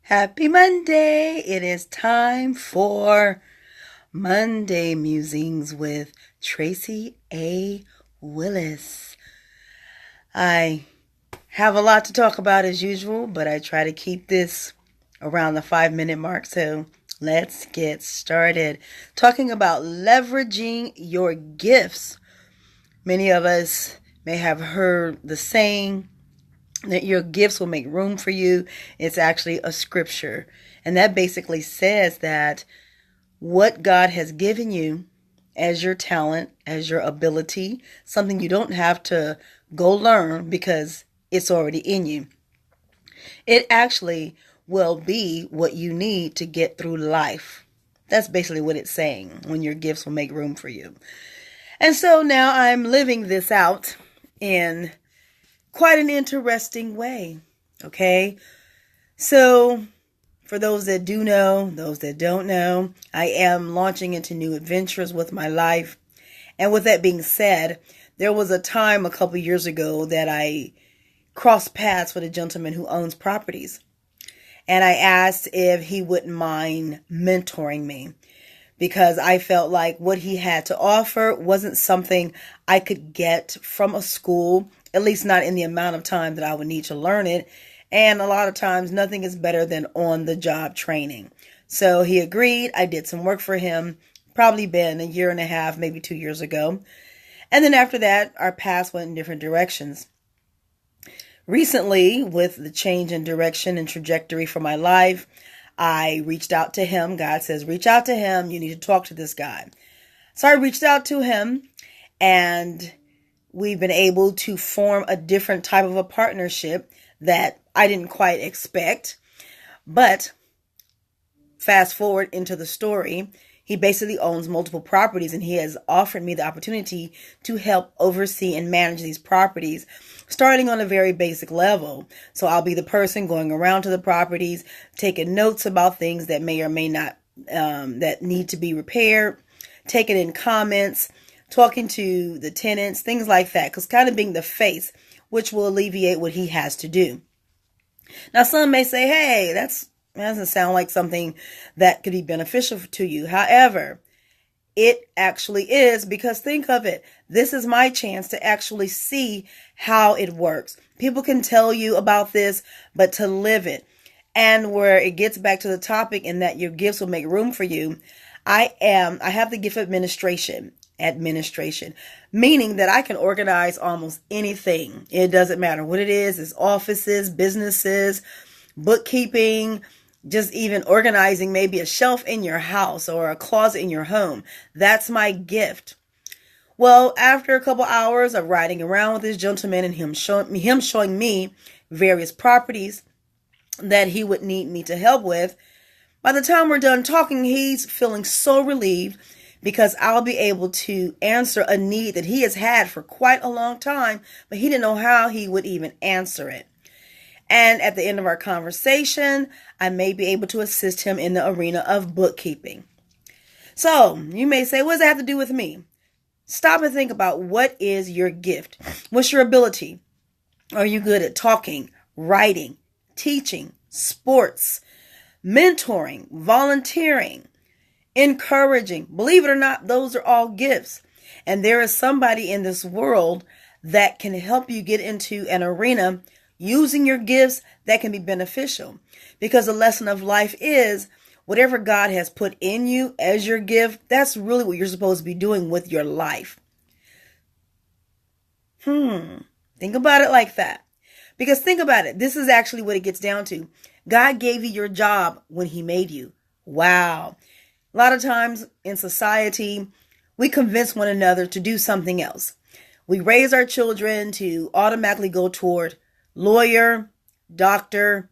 Happy Monday! It is time for Monday Musings with Tracy A. Willis. I have a lot to talk about as usual, but I try to keep this around the 5-minute mark, so let's get started. Talking about leveraging your gifts. Many of us may have heard the saying that your gifts will make room for you. It's actually a scripture. And that basically says that what God has given you as your talent, as your ability, something you don't have to go learn because it's already in you. It actually will be what you need to get through life. That's basically what it's saying, when your gifts will make room for you. And so now I'm living this out in quite an interesting way. Okay. So for those that do know, those that don't know, I am launching into new adventures with my life. And with that being said, there was a time a couple years ago that I crossed paths with a gentleman who owns properties. And I asked if he wouldn't mind mentoring me, because I felt like what he had to offer wasn't something I could get from a school, at least not in the amount of time that I would need to learn it. And a lot of times nothing is better than on-the-job training. So he agreed. I did some work for him, probably been a year and a half, maybe 2 years ago. And then after that, our paths went in different directions. Recently, with the change in direction and trajectory for my life, I reached out to him. God says, reach out to him. You need to talk to this guy. So I reached out to him, and we've been able to form a different type of a partnership that I didn't quite expect. But fast forward into the story, he basically owns multiple properties, and he has offered me the opportunity to help oversee and manage these properties, starting on a very basic level. So I'll be the person going around to the properties, taking notes about things that may or may not, that need to be repaired, taking in comments, talking to the tenants, things like that, because kind of being the face, which will alleviate what he has to do. Now, some may say, hey, that doesn't sound like something that could be beneficial to you. However, it actually is, because think of it. This is my chance to actually see how it works. People can tell you about this, but to live it. And where it gets back to the topic, in that your gifts will make room for you. I have the gift of administration, meaning that I can organize almost anything. It doesn't matter what it is. It's offices, businesses, bookkeeping, just even organizing maybe a shelf in your house or a closet in your home. That's my gift. Well, after a couple hours of riding around with this gentleman and him showing me various properties that he would need me to help with, by the time we're done talking, he's feeling so relieved, because I'll be able to answer a need that he has had for quite a long time, but he didn't know how he would even answer it. And at the end of our conversation, I may be able to assist him in the arena of bookkeeping. So you may say, what does that have to do with me? Stop and think about, what is your gift? What's your ability? Are you good at talking, writing, teaching, sports, mentoring, volunteering, encouraging? Believe it or not, those are all gifts. And there is somebody in this world that can help you get into an arena using your gifts that can be beneficial. Because the lesson of life is, whatever God has put in you as your gift, that's really what you're supposed to be doing with your life. Think about it like that. Because think about it. This is actually what it gets down to. God gave you your job when he made you. Wow. A lot of times in society, we convince one another to do something else. We raise our children to automatically go toward lawyer, doctor.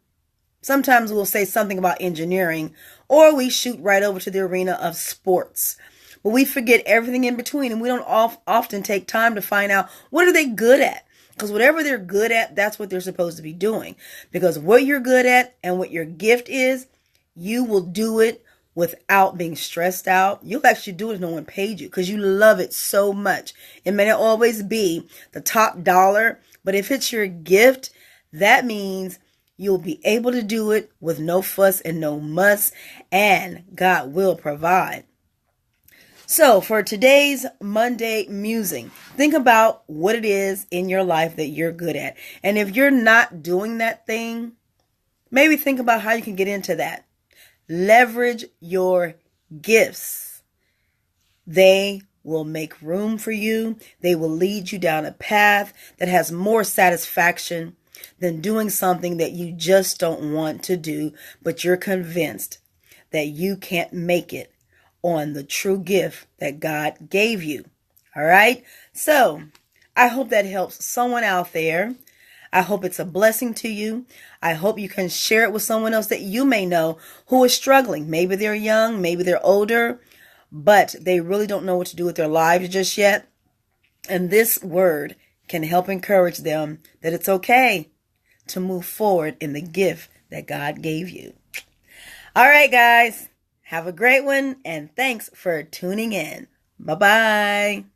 Sometimes we'll say something about engineering, or we shoot right over to the arena of sports. But we forget everything in between, and we don't often take time to find out, what are they good at? Because whatever they're good at, that's what they're supposed to be doing. Because what you're good at and what your gift is, you will do it without being stressed out. You'll actually do it if no one paid you, because you love it so much. It may not always be the top dollar, but if it's your gift, that means You'll be able to do it with no fuss and no muss, and God will provide. So for today's Monday musing, think about what it is in your life that you're good at. And if you're not doing that thing, maybe think about how you can get into that. Leverage your gifts. They will make room for you. They will lead you down a path that has more satisfaction than doing something that you just don't want to do, but you're convinced that you can't make it on the true gift that God gave you. All right? So I hope that helps someone out there. I hope it's a blessing to you. I hope you can share it with someone else that you may know who is struggling. Maybe they're young, maybe they're older, but they really don't know what to do with their lives just yet. And this word can help encourage them that it's okay to move forward in the gift that God gave you. All right, guys. Have a great one, and thanks for tuning in. Bye-bye.